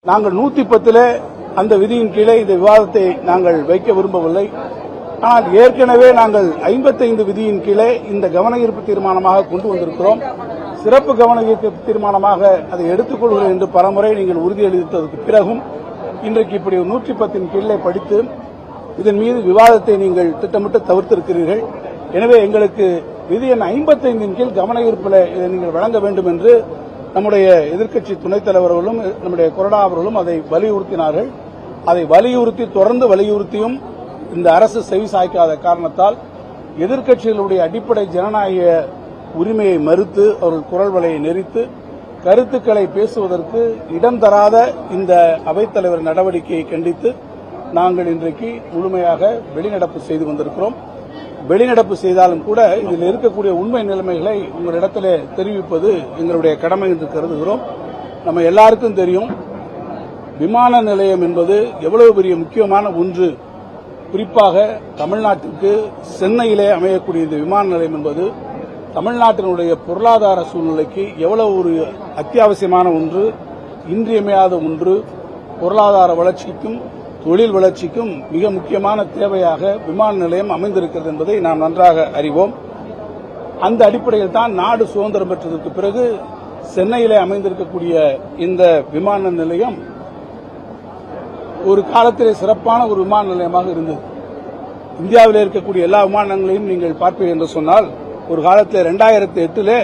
நாங்கள் 110 அந்த விதியின் கீழே இந்த விவாதத்தை நாங்கள் வைக்க விரும்பவில்லை. ஆனால் ஏற்கனவே நாங்கள் 55 விதியின் கீழே இந்த கவன ஈர்ப்பு தீர்மானமாக கொண்டு வந்திருக்கிறோம். சிறப்பு கவன ஈர்ப்பு தீர்மானமாக அதை எடுத்துக் கொள்கிறோம் என்று பலமுறை நீங்கள் உறுதியளித்ததற்கு பிறகும் இன்றைக்கு இப்படி 110 கீழே படித்து இதன் மீது விவாதத்தை நீங்கள் திட்டமிட்டு தவிர்த்திருக்கிறீர்கள். எனவே எங்களுக்கு விதி எண் 55 கீழ் கவன ஈர்ப்பில் இதை நீங்கள் வழங்க வேண்டும் என்று நம்முடைய எதிர்க்கட்சி துணைத் தலைவர்களும் நம்முடைய கொறடா அவர்களும் அதை வலியுறுத்தினார்கள். அதை வலியுறுத்தி தொடர்ந்து வலியுறுத்தியும் இந்த அரசு செவி சாய்க்காத காரணத்தால் எதிர்க்கட்சிகளுடைய அடிப்படை ஜனநாயக உரிமையை மறுத்து அவர்கள் குரல் வலையை நெரித்து கருத்துக்களை பேசுவதற்கு இடம் தராத இந்த அவைத்தலைவர் நடவடிக்கையை கண்டித்து நாங்கள் இன்றைக்கு முழுமையாக வெளிநடப்பு செய்து வந்திருக்கிறோம். வெளிநடப்பு செய்தாலும் கூட இதில் இருக்கக்கூடிய உண்மை நிலைமைகளை உங்களிடத்திலே தெரிவிப்பது எங்களுடைய கடமை என்று கருதுகிறோம். நம்ம எல்லாருக்கும் தெரியும், விமான நிலையம் என்பது எவ்வளவு பெரிய முக்கியமான ஒன்று. குறிப்பாக தமிழ்நாட்டிற்கு சென்னையிலே அமையக்கூடிய இந்த விமான நிலையம் என்பது தமிழ்நாட்டினுடைய பொருளாதார சூழ்நிலைக்கு எவ்வளவு ஒரு அத்தியாவசியமான ஒன்று, இன்றியமையாத ஒன்று. பொருளாதார வளர்ச்சிக்கும் தொழில் வளர்ச்சிக்கும் மிக முக்கியமான தேவையாக விமான நிலையம் அமைந்திருக்கிறது என்பதை நாம் நன்றாக அறிவோம். அந்த அடிப்படையில் தான் நாடு சுதந்திரம் பெற்றதற்கு பிறகு சென்னையிலே அமைந்திருக்கக்கூடிய இந்த விமான நிலையம் ஒரு காலத்திலே சிறப்பான ஒரு விமான நிலையமாக இருந்தது. இந்தியாவில் இருக்கக்கூடிய எல்லா விமானங்களையும் நீங்கள் பார்ப்பீர்கள் என்று சொன்னால் ஒரு காலத்தில் 2008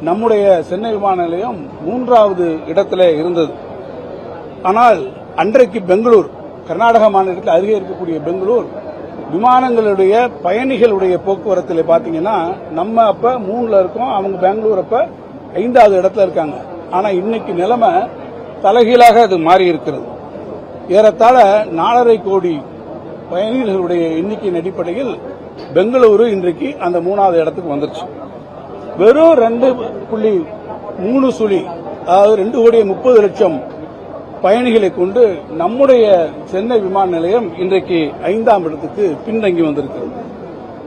நம்முடைய சென்னை விமான நிலையம் 3வது இடத்திலே இருந்தது. ஆனால் அன்றைக்கு பெங்களூர், கர்நாடக மாநிலத்தில் அருகே இருக்கக்கூடிய பெங்களூர் விமானங்களுடைய பயணிகளுடைய போக்குவரத்தில் பாத்தீங்கன்னா நம்ம அப்ப 3ல இருக்கோம், அவங்க பெங்களூர் அப்ப 5வது இடத்துல இருக்காங்க. ஆனா இன்னைக்கு நிலைமை தலைகீழாக அது மாறி இருக்கிறது. ஏறத்தாழ 4.5 கோடி பயணிகளுடைய எண்ணிக்கையின் அடிப்படையில் பெங்களூரு இன்றைக்கு அந்த 3வது இடத்துக்கு வந்துருச்சு. வெறும் 2.3 சுழி, அதாவது 2,30,00,000 பயணிகளை கொண்டு நம்முடைய சென்னை விமான நிலையம் இன்றைக்கு 5ஆம் இடத்துக்கு பின்தங்கி வந்திருக்கிறது.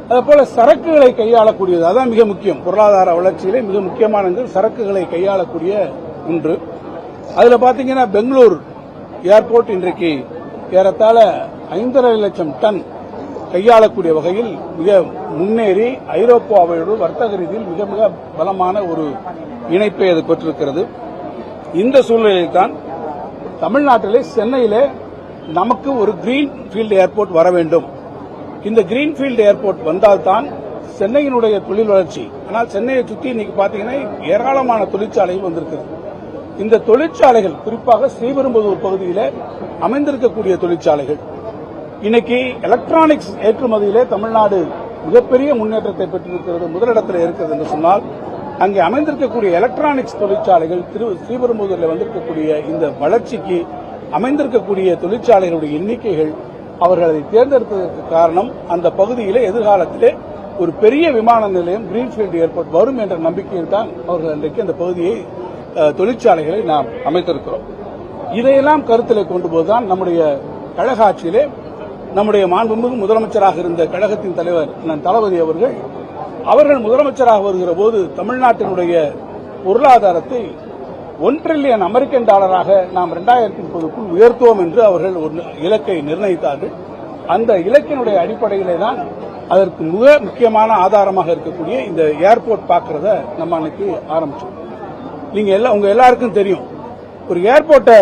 அதுபோல சரக்குகளை கையாளக்கூடியது, அதான் மிக முக்கியம். பொருளாதார வளர்ச்சியிலே மிக முக்கியமானது சரக்குகளை கையாளக்கூடிய ஒன்று. அதுல பாத்தீங்கன்னா பெங்களூர் ஏர்போர்ட் இன்றைக்கு ஏறத்தாழ 5.5 லட்சம் டன் கையாளக்கூடிய வகையில் மிக முன்னேறி ஐரோப்பாவோடு வர்த்தக ரீதியில் மிக மிக பலமான ஒரு இணைப்பை அது பெற்றிருக்கிறது. இந்த சூழ்நிலையில் தான் தமிழ்நாட்டிலே சென்னையிலே நமக்கு ஒரு கிரீன்ஃபீல்டு ஏர்போர்ட் வர வேண்டும். இந்த கிரீன்ஃபீல்டு ஏர்போர்ட் வந்தால்தான் சென்னையினுடைய தொழில் வளர்ச்சி. ஆனால் சென்னையை சுற்றி இன்னைக்கு பாத்தீங்கன்னா ஏராளமான தொழிற்சாலைகள் வந்திருக்கிறது. இந்த தொழிற்சாலைகள் குறிப்பாக ஸ்ரீபெரும்புதூர் பகுதியில் அமைந்திருக்கக்கூடிய தொழிற்சாலைகள் இன்னைக்கு எலக்ட்ரானிக்ஸ் ஏற்றுமதியிலே தமிழ்நாடு மிகப்பெரிய முன்னேற்றத்தை பெற்றிருக்கிறது, முதலிடத்தில் இருக்கிறது என்று சொன்னால் அங்கே அமைந்திருக்கக்கூடிய எலக்ட்ரானிக்ஸ் தொழிற்சாலைகள் ஸ்ரீபெரும்புதூரில் வந்திருக்கக்கூடிய இந்த வளர்ச்சிக்கு அமைந்திருக்கக்கூடிய தொழிற்சாலைகளுடைய எண்ணிக்கைகள் அவர்கள் அதை தேர்ந்தெடுத்ததற்கு காரணம் அந்த பகுதியிலே எதிர்காலத்திலே ஒரு பெரிய விமான நிலையம் கிரீன்ஃபீல்டு ஏர்போர்ட் வரும் என்ற நம்பிக்கையில் தான் அவர்கள் இன்றைக்கு அந்த பகுதியை தொழிற்சாலைகளை நாம் அமைத்திருக்கிறோம். இதையெல்லாம் கருத்தில் கொண்டு போதுதான் நம்முடைய கழக ஆட்சியிலே நம்முடைய மாண்புமிகு முதலமைச்சராக இருந்த கழகத்தின் தலைவர் தளபதி அவர்கள் முதலமைச்சராக வருகிற போது தமிழ்நாட்டினுடைய பொருளாதாரத்தை $1 டிரில்லியன் அமெரிக்கன் டாலராக நாம் 2030க்குள் உயர்த்துவோம் என்று அவர்கள் ஒரு இலக்கை நிர்ணயித்தார்கள். அந்த இலக்கினுடைய அடிப்படையிலே தான் அதற்கு மிக முக்கியமான ஆதாரமாக இருக்கக்கூடிய இந்த ஏர்போர்ட் பார்க்கறத நம்ம அன்னைக்கு ஆரம்பிச்சோம். நீங்க உங்க எல்லாருக்கும் தெரியும், ஒரு ஏர்போர்ட்டை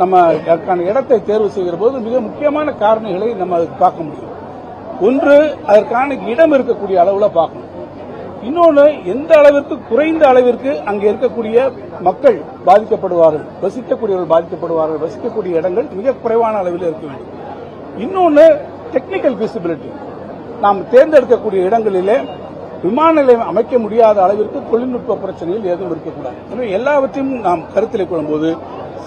நம்ம அதற்கான இடத்தை தேர்வு செய்கிற போது மிக முக்கியமான காரணிகளை நம்ம அதுக்கு பார்க்க முடியும். ஒன்று, அதற்கான இடம் இருக்கக்கூடிய அளவுல பார்க்கணும். இன்னொன்று, எந்த அளவிற்கு குறைந்த அளவிற்கு அங்கே இருக்கக்கூடிய மக்கள் பாதிக்கப்படுவார்கள், வசிக்கக்கூடியவர்கள் பாதிக்கப்படுவார்கள், வசிக்கக்கூடிய இடங்கள் மிக குறைவான அளவில் இருக்க வேண்டும். இன்னொன்று, டெக்னிக்கல் ஃபீசிபிலிட்டி. நாம் தேர்ந்தெடுக்கக்கூடிய இடங்களிலே விமான நிலையம் அமைக்க முடியாத அளவிற்கு தொழில்நுட்ப பிரச்சனைகள் எதுவும் இருக்கக்கூடாது. எனவே எல்லாவற்றையும் நாம் கருத்தில் கொள்ளும்போது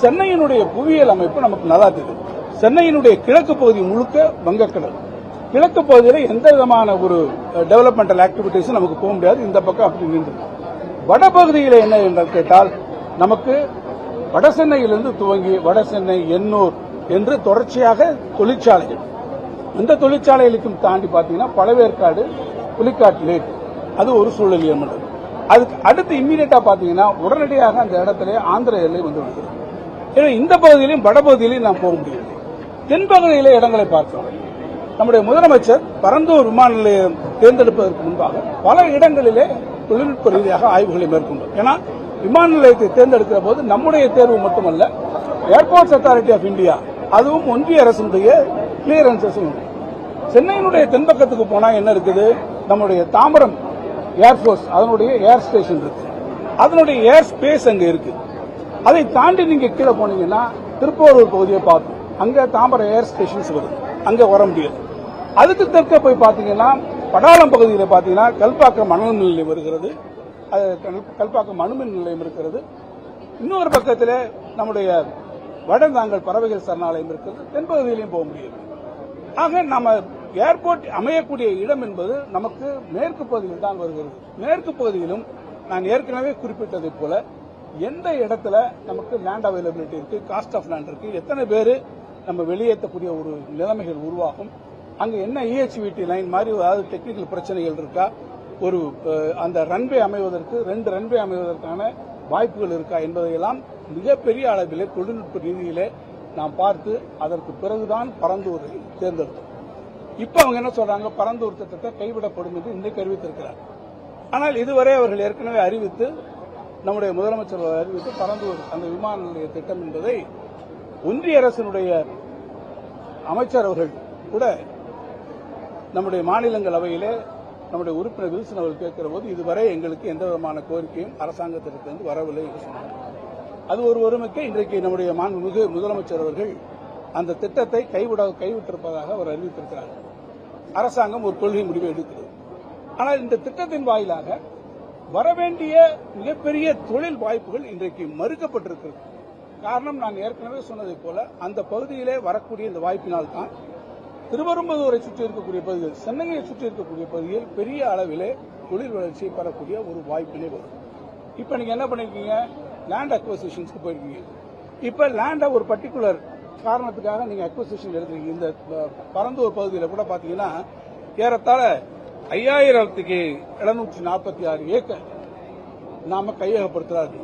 சென்னையினுடைய புவியியல் அமைப்பு நமக்கு நல்லா தெரியும். சென்னையினுடைய கிழக்கு பகுதி முழுக்க வங்கக்கடல். கிழக்கு பகுதியில் எந்த விதமான ஒரு டெவலப்மெண்டல் ஆக்டிவிட்டிஸும் நமக்கு போக முடியாது. இந்த பக்கம் அப்படி நின்று வடபகுதியில் என்ன என்று கேட்டால் நமக்கு வட சென்னையிலிருந்து துவங்கி வட சென்னை, எண்ணூர் என்று தொடர்ச்சியாக தொழிற்சாலைகள். இந்த தொழிற்சாலைகளுக்கும் தாண்டி பார்த்தீங்கன்னா பழவேற்காடு, புலிக்காட்டு லேக், அது ஒரு சூழல் ஏற்பட்டது. அதுக்கு அடுத்து இம்மீடியட்டா பார்த்தீங்கன்னா உடனடியாக அந்த இடத்துல ஆந்திர எல்லை வந்து விடுகிறது. ஏன்னா இந்த பகுதியிலும் வடபகுதியிலும் நாம் போக முடியும். தென்பகுதியிலே இடங்களை பார்த்தோம். நம்முடைய முதலமைச்சர் பரந்தூர் விமான நிலையம் தேர்ந்தெடுப்பதற்கு முன்பாக பல இடங்களிலே தொழில்நுட்ப ரீதியாக ஆய்வுகளை மேற்கொண்டோம். ஏன்னா விமான நிலையத்தை தேர்ந்தெடுக்கிற போது நம்முடைய தேர்வு மட்டுமல்ல, ஏர்போர்ட்ஸ் அத்தாரிட்டி ஆஃப் இந்தியா அதுவும் ஒன்றிய அரசுடைய கிளியரன்சஸ். சென்னையினுடைய தென்பக்கத்துக்கு போனா என்ன இருக்குது, நம்முடைய தாம்பரம் ஏர்போர்ஸ் அதனுடைய ஏர் ஸ்டேஷன் இருக்கு, அதனுடைய ஏர் ஸ்பேஸ் அங்க இருக்கு. அதை தாண்டி நீங்க கீழே போனீங்கன்னா திருப்பூர் பகுதியை பார்ப்போம், அங்க தாம்பரம் ஏர் ஸ்டேஷன்ஸ் வருது, அங்க வர முடியாது. அதுக்கு தெற்க போய் பாத்தீங்கன்னா படாலம் பகுதியில் பாத்தீங்கன்னா கல்பாக்கம் அணுமின் நிலையம் வருகிறது, கல்பாக்கம் அணுமின் நிலையம் இருக்கிறது. இன்னொரு பக்கத்தில் நம்முடைய வடந்தாங்கல் பறவைகள் சரணாலயம் இருக்கிறது. தென்பகுதியிலையும் போக முடியாது. ஆக நம்ம ஏர்போர்ட் அமையக்கூடிய இடம் என்பது நமக்கு மேற்கு பகுதியில் தான் வருகிறது. மேற்கு பகுதியிலும் நான் ஏற்கனவே குறிப்பிட்டதை போல எந்த இடத்துல நமக்கு லேண்ட் அவைலபிலிட்டி இருக்கு, காஸ்ட் ஆஃப் லேண்ட் இருக்கு, எத்தனை பேர் நம்ம வெளியேற்றக்கூடிய ஒரு நிலைமைகள் உருவாகும், அங்க என்ன EHVT லைன் மாதிரி ஏதாவது டெக்னிக்கல் பிரச்சனைகள் இருக்கா, ஒரு அந்த ரன்வே அமைவதற்கு 2 ரன்வே அமைவதற்கான வாய்ப்புகள் இருக்கா என்பதையெல்லாம் மிகப்பெரிய அளவிலே தொழில்நுட்ப ரீதியிலே நாம் பார்த்து அதற்கு பிறகுதான் பரந்தூரை தேர்ந்தெடுத்தோம். இப்ப அவங்க என்ன சொல்றாங்க, பரந்தூர் திட்டத்தை கைவிடப்படும் என்று இன்றைக்கு அறிவித்திருக்கிறார். ஆனால் இதுவரை அவர்கள் ஏற்கனவே அறிவித்து, நம்முடைய முதலமைச்சர் அறிவித்து பரந்தூர் அந்த விமான நிலைய திட்டம் என்பதை ஒன்றிய அரசினுடைய அமைச்சர் அவர்கள் கூட நம்முடைய மாநிலங்களவையிலே நம்முடைய உறுப்பினர் வில்சன் அவர்கள் கேட்கிற போது இதுவரை எங்களுக்கு எந்த விதமான கோரிக்கையும் அரசாங்கத்திலிருந்து வரவில்லை என்று சொன்னார். அது ஒரு ஒருமைக்கு இன்றைக்கு நம்முடைய மாண்புமிகு முதலமைச்சர் அவர்கள் அந்த திட்டத்தை கைவிட்டிருப்பதாக அவர் அறிவித்திருக்கிறார். அரசாங்கம் ஒரு கொள்கை முடிவை எடுக்கிறது. ஆனால் இந்த திட்டத்தின் வாயிலாக வரவேண்டிய மிகப்பெரிய தொழில் வாய்ப்புகள் இன்றைக்கு மறுக்கப்பட்டிருக்கிறது. காரணம், நான் ஏற்கனவே சொன்னதை போல அந்த பகுதியிலே வரக்கூடிய இந்த வாய்ப்பினால்தான் திருவெரும்புதூரை சுற்றி இருக்கக்கூடிய பகுதிகள், சென்னையை சுற்றி இருக்கக்கூடிய பகுதியில் பெரிய அளவிலே தொழில் வளர்ச்சியை பெறக்கூடிய ஒரு வாய்ப்பினை வரும். இப்ப நீங்க என்ன பண்ணிருக்கீங்க, லேண்ட் அக்வசிஷன்ஸ்க்கு போயிருக்கீங்க. இப்ப லேண்ட ஒரு பர்டிகுலர் காரணத்துக்காக நீங்க அக்வசிஷன் எடுத்துருக்கீங்க. இந்த பரந்தூர் பகுதியில் கூட பாத்தீங்கன்னா ஏறத்தாழ 5746 ஏக்கர் நாம கையகப்படுத்துறாரு.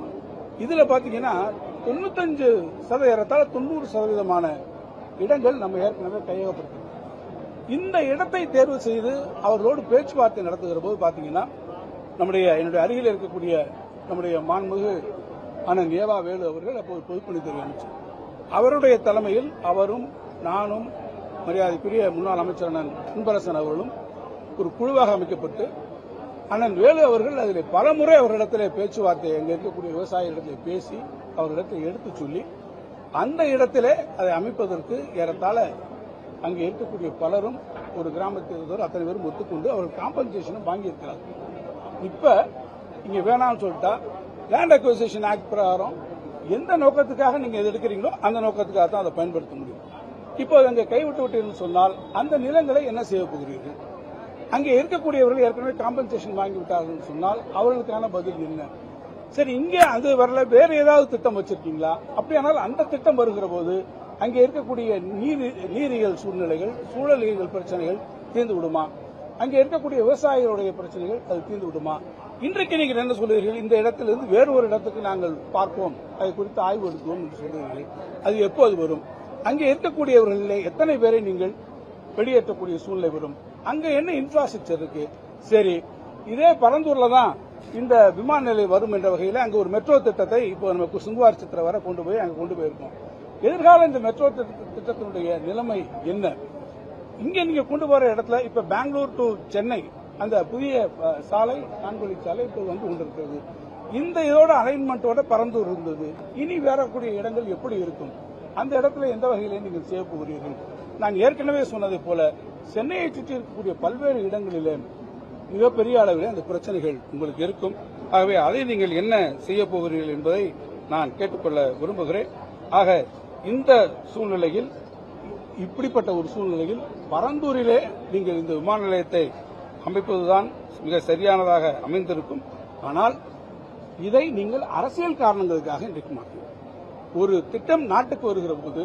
இதுல பாத்தீங்கன்னா 95% ஏறத்தாழ 90% இடங்கள் நம்ம ஏற்கனவே கையகப்படுத்துறோம். இந்த இடத்தை தேர்வு செய்து அவர்களோடு பேச்சுவார்த்தை நடத்துகிற போது பாத்தீங்கன்னா என்னுடைய அருகில் இருக்கக்கூடிய நம்முடைய மாண்புமிகு அண்ணன் ஏவா வேலு அவர்கள் அப்போது பொதுப்பணித்துறை அமைச்சர், அவருடைய தலைமையில் அவரும் நானும் மரியாதைக்குரிய முன்னாள் அமைச்சர் அண்ணன் அன்பரசன் அவர்களும் ஒரு குழுவாக அமைக்கப்பட்டு அண்ணன் வேலு அவர்கள் அதில் பலமுறை அவர்களிடத்திலே பேச்சுவார்த்தை அங்கே இருக்கக்கூடிய விவசாயிகளிடத்திலே பேசி அவர்களிடத்தில் எடுத்துச் சொல்லி அந்த இடத்திலே அதை அமைப்பதற்கு ஏறத்தாழ அங்கே இருக்கக்கூடிய பலரும் ஒரு கிராமத்தில் அத்தனை பேரும் ஒத்துக்கொண்டு அவர்கள் காம்பன்சேஷனும் வாங்கியிருக்கிறார்கள். இப்ப இங்க வேணாம்னு சொல்லிட்டா லேண்ட் அக்விசிஷன் ஆக்ட் பிரகாரம் எந்த நோக்கத்துக்காக நீங்க எது எடுக்கிறீங்களோ அந்த நோக்கத்துக்காக தான் அதை பயன்படுத்த முடியும். இப்போ அங்கே கைவிட்டு விட்டீர்கள் சொன்னால் அந்த நிலங்களை என்ன செய்ய போகிறீர்கள்? அங்கே இருக்கக்கூடியவர்கள் ஏற்கனவே காம்பன்சேஷன் வாங்கிவிட்டார்கள் சொன்னால் அவர்களுக்கான பதில் என்ன? சரி, இங்கே அது வரல, வேற ஏதாவது திட்டம் வச்சிருக்கீங்களா? அப்படியானால் அந்த திட்டம் வருகிற போது அங்கே இருக்கக்கூடிய நீரியல் சூழ்நிலைகள், சூழலியல் பிரச்சனைகள் தீர்ந்து விடுமா? அங்கே இருக்கக்கூடிய விவசாயிகளுடைய பிரச்சனைகள் அது தீர்ந்து விடுமா? இன்றைக்கு நீங்கள் என்ன சொல்லுவீர்கள், இந்த இடத்திலிருந்து வேறு ஒரு இடத்துக்கு நாங்கள் பார்ப்போம், அதை குறித்து ஆய்வு எடுத்துவோம் என்று சொல்லுவீர்கள். அது எப்போது வரும்? அங்கே இருக்கக்கூடியவர்களிலே எத்தனை பேரை நீங்கள் வெளியேற்றக்கூடிய சூழ்நிலை வரும்? அங்க என்ன இன்ஃப்ராஸ்ட்ரக்சர் இருக்கு? சரி, இதே பரந்தூர்ல தான் இந்த விமான நிலையம் வரும் என்ற வகையில் அங்க ஒரு மெட்ரோ திட்டத்தை இப்போ நமக்கு சுங்குவார் சித்திர வரை கொண்டு போயிருக்கோம். எதிர்கால இந்த மெட்ரோ திட்டத்தினுடைய நிலைமை என்ன? இங்க நீங்க கொண்டு போற இடத்துல இப்ப பெங்களூர் டு சென்னை அந்த புதிய சாலை, 4 வழி சாலை இப்போ வந்து கொண்டிருக்கிறது. இந்த இதோட அலைன்மெண்டோட பரந்தூர் இருந்தது. இனி வரக்கூடிய இடங்கள் எப்படி இருக்கும்? அந்த இடத்துல எந்த வகையிலே நீங்கள் செய்ய போகிறீர்கள்? நான் ஏற்கனவே சொன்னதை போல சென்னையை சுற்றி இருக்கக்கூடிய பல்வேறு இடங்களிலே மிகப்பெரிய அளவில் அந்த பிரச்சனைகள் உங்களுக்கு இருக்கும். ஆகவே அதை நீங்கள் என்ன செய்ய போகிறீர்கள் என்பதை நான் கேட்டுக்கொள்ள விரும்புகிறேன். ஆக இந்த சூழ்நிலையில், இப்படிப்பட்ட ஒரு சூழ்நிலையில் பரந்தூரிலே நீங்கள் இந்த விமான நிலையத்தை அமைப்பதுதான் மிக சரியானதாக அமைந்திருக்கும். ஆனால் இதை நீங்கள் அரசியல் காரணங்களுக்காக இன்றைக்கு மாற்றீங்க. ஒரு திட்டம் நாட்டுக்கு வருகிற போது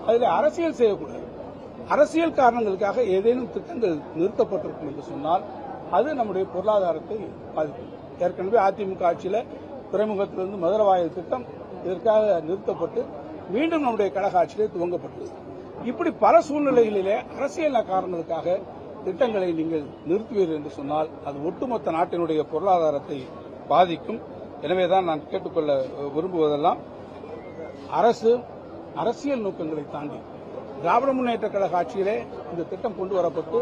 அதில் அரசியல் செய்யக்கூடாது. அரசியல் காரணங்களுக்காக ஏதேனும் திட்டங்கள் நிறுத்தப்பட்டிருக்கும் என்று சொன்னால் அது நம்முடைய பொருளாதாரத்தை பாதிக்கும். ஏற்கனவே அதிமுக ஆட்சியில் துறைமுகத்திலிருந்து மதுரவாயல் திட்டம் இதற்காக நிறுத்தப்பட்டு மீண்டும் நம்முடைய கழக ஆட்சியிலே துவங்கப்பட்டது. இப்படி பல சூழ்நிலைகளிலே அரசியல் காரணங்களுக்காக திட்டங்களை நீங்கள் நிறுத்துவீர்கள் என்று சொன்னால் அது ஒட்டுமொத்த நாட்டினுடைய பொருளாதாரத்தை பாதிக்கும். எனவேதான் நான் கேட்டுக்கொள்ள விரும்புவதெல்லாம் அரசு அரசியல் நோக்கங்களை தாண்டி திராவிட முன்னேற்ற கழக ஆட்சியிலே இந்த திட்டம் கொண்டு வரப்பட்டு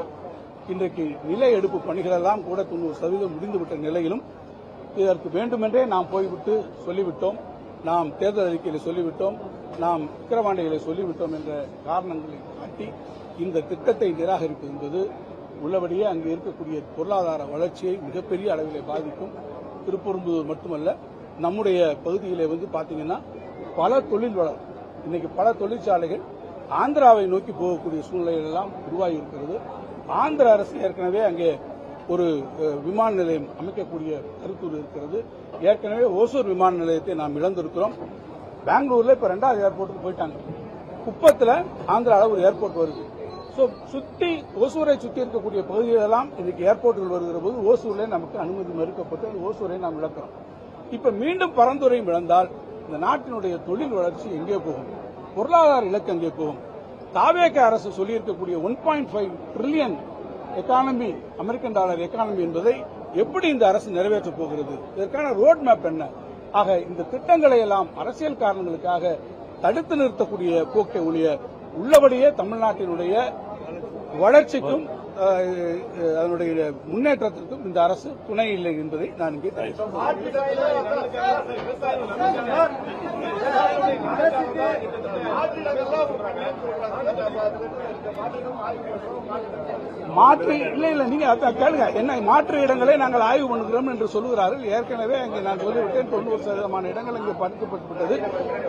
இன்றைக்கு நில எடுப்பு பணிகளெல்லாம் கூட 90% முடிந்துவிட்ட நிலையிலும் இதற்கு வேண்டுமென்றே நாம் போய்விட்டு சொல்லிவிட்டோம், நாம் தேர்தல் அறிக்கையில் சொல்லிவிட்டோம், நாம் விக்கிரவாண்டிகளை சொல்லிவிட்டோம் என்ற காரணங்களை காட்டி இந்த திட்டத்தை நிராகரிப்பது என்பது உள்ளபடியே அங்கு இருக்கக்கூடிய பொருளாதார வளர்ச்சியை மிகப்பெரிய அளவிலே பாதிக்கும். திருப்பெரும்புதூர் மட்டுமல்ல, நம்முடைய பகுதியிலே பாத்தீங்கன்னா பல தொழில் வளம், இன்னைக்கு பல தொழிற்சாலைகள் ஆந்திராவை நோக்கி போகக்கூடிய சூழ்நிலைகள் எல்லாம் உருவாகி இருக்கிறது. ஆந்திர அரசு ஏற்கனவே அங்கே ஒரு விமான நிலையம் அமைக்கக்கூடிய கருத்தூர் இருக்கிறது. ஏற்கனவே ஓசூர் விமான நிலையத்தை நாம் இழந்திருக்கிறோம். பெங்களூர்ல இப்ப 2வது ஏர்போர்ட்டுக்கு போயிட்டாங்க. குப்பத்தில் ஆந்திராவில் ஒரு ஏர்போர்ட் வருது. சுத்தி ஓசூரை சுத்தி இருக்கக்கூடிய பகுதிகளெல்லாம் இன்னைக்கு ஏர்போர்ட்டுகள் வருகிற போது ஓசூரில் நமக்கு அனுமதி மறுக்கப்பட்டு ஓசூரை நாம் இழக்கிறோம். இப்ப மீண்டும் பரந்துரையும் இழந்தால் இந்த நாட்டினுடைய தொழில் வளர்ச்சி எங்கே போகும், பொருளாதார இலக்கு எங்கே போகும்? தாவேக அரசு சொல்லியிருக்கக்கூடிய 1.5 trillion economy, American dollar economy என்பதை எப்படி இந்த அரசு நிறைவேற்றப் போகிறது? இதற்கான ரோட் மேப் என்ன? ஆக இந்த திட்டங்களை எல்லாம் அரசியல் காரணங்களுக்காக தடுத்து நிறுத்தக்கூடிய போக்கை ஒழிய உள்ளபடியே தமிழ்நாட்டினுடைய வளர்ச்சிக்கும் அதனுடைய முன்னேற்றத்திற்கும் இந்த அரசு துணை இல்லை என்பதை நான் இங்கே மாற்று இல்ல நீங்க கேளுங்க, என்ன மாற்று இடங்களை நாங்கள் ஆய்வு பண்ணுகிறோம் என்று சொல்லுகிறார்கள். ஏற்கனவே அங்கே நான் சொல்லிவிட்டேன், 90% இடங்கள் இங்கே பறிக்கப்பட்டுவிட்டது.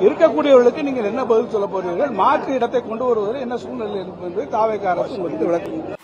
இருக்கக்கூடியவர்களுக்கு நீங்கள் என்ன பதில் சொல்ல போறீர்கள்? மாற்று இடத்தை கொண்டு வருவதில் என்ன சூழ்நிலை என்பதை தாவேக அரசு உங்களுக்கு விளக்கும்.